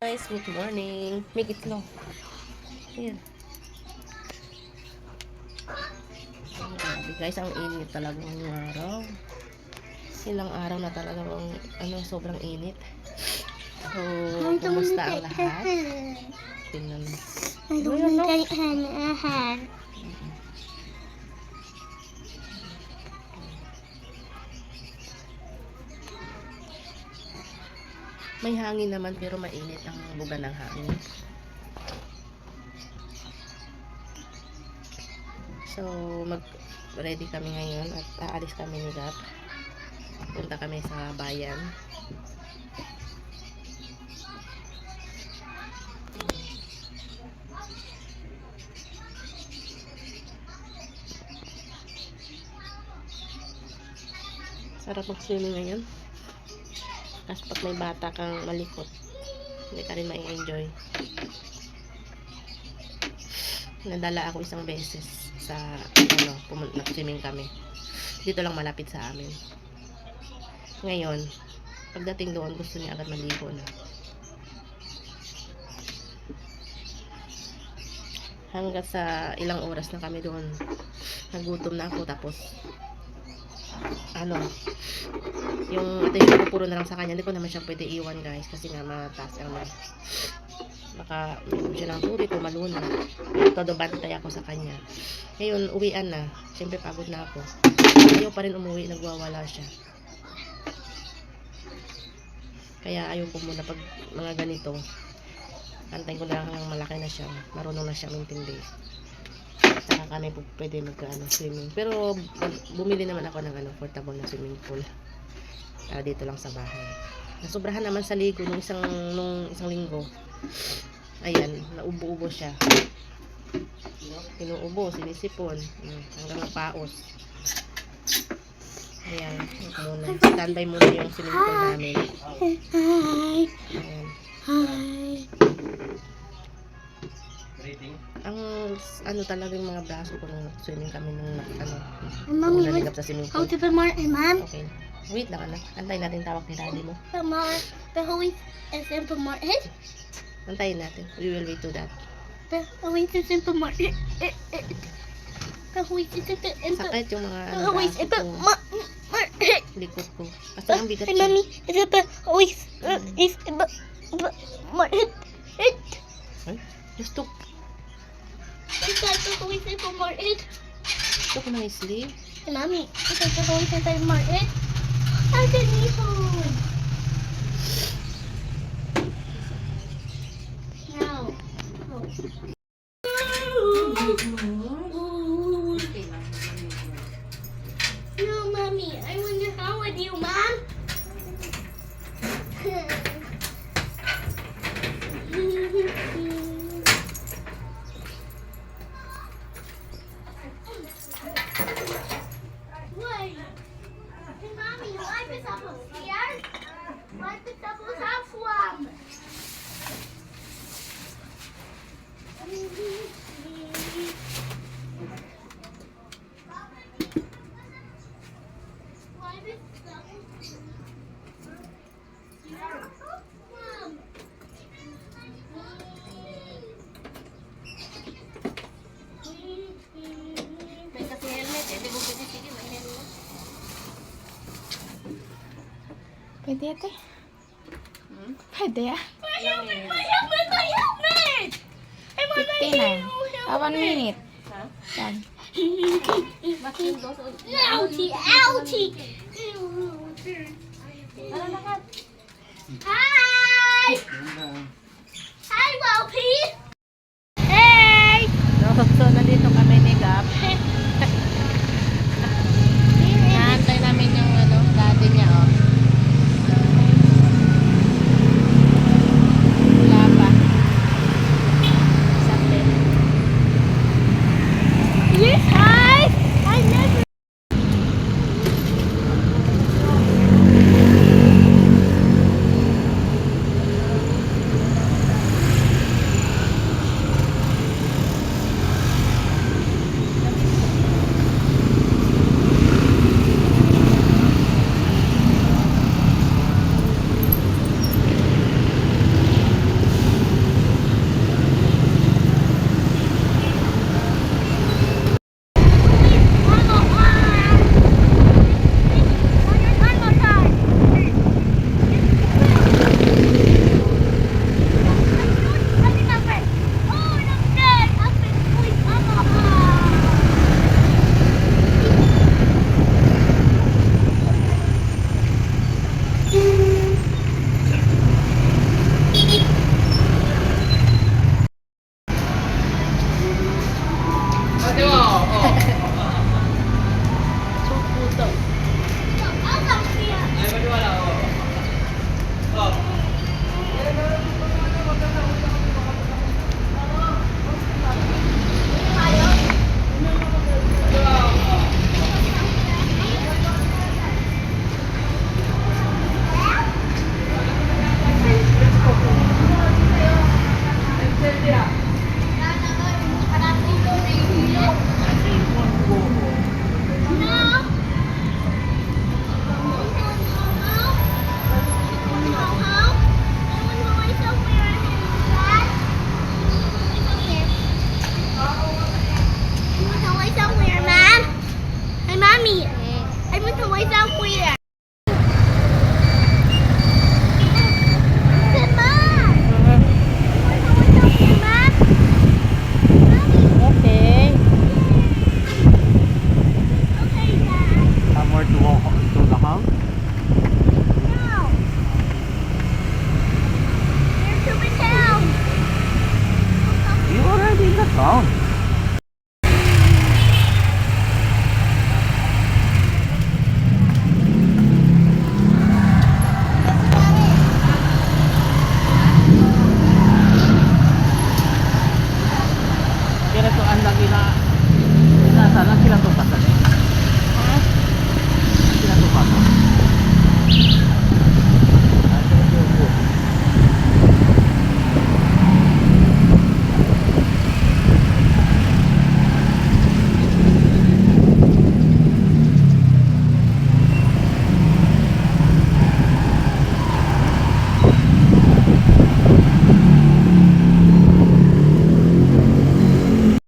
Guys, good morning. Make it long. Here. Grabe guys, ang init talaga ng araw. Ilang araw na talaga sobrang init. So, kumusta ang lahat? Tingnan mo. May hangin naman pero mainit ang buga ng hangin. So, mag-ready kami ngayon at aalis kami ni Gap. Punta kami sa bayan. Sarap mag-swimming ngayon. Kasi pag may bata kang malikot, hindi ka rin mai-enjoy. Nadala ako isang beses sa nag-swimming kami. Dito lang malapit sa amin. Ngayon, pagdating doon, gusto niya agad maligo na. Hanggang sa ilang oras na kami doon, nagutom na ako, tapos yung attention ko puro na lang sa kanya. Hindi ko naman siya pwede iwan guys, kasi nga mataas ang baka siya ng tubig o maluna. Todo bantay ako sa kanya. Ngayon, uwian na. Siyempre pagod na ako. Ayaw pa rin umuwi, nagwawala siya. Kaya ayaw ko muna pag mga ganito. Antayin ko na lang malaki na siya. Marunong na siya intindi. Saka kami pwede swimming. Pero bumili naman ako ng portable na swimming pool. Dito lang sa bahay. Nasobrahan naman sa ligo nung isang linggo. Ayan, naubo-ubo siya. Pinuubo, sinisipon. Hanggang napaos. Ayan, muna. Standby muna yung swimming pool namin. Ayan. Ang talagang mga braso ko nung swimming kami nung naligap sa swimming pool. Okay. Wait lang anak. Antayin natin tawag ni daddy mo. Antayin natin. We will wait to that. Sakit yung mga braso ko. Likod ko. Kasi ang bigat siya. Ay, gusto ko na i-sleep. Mami, ito sa kawin sa tayo market. Ate Nihon. Now. No, Mommy, I want to hang with you, Mom. Pwede ate? Pwede ah. My helmet! 59. 1 minute. Yan. Ouchie! Ouchie! Hi! Hi, Wopie! Hey! So, nandito kami ni Gap. Naantay namin yung daddy niya, oh. Wala pa. Saglit. Yes, hi! I never... alone.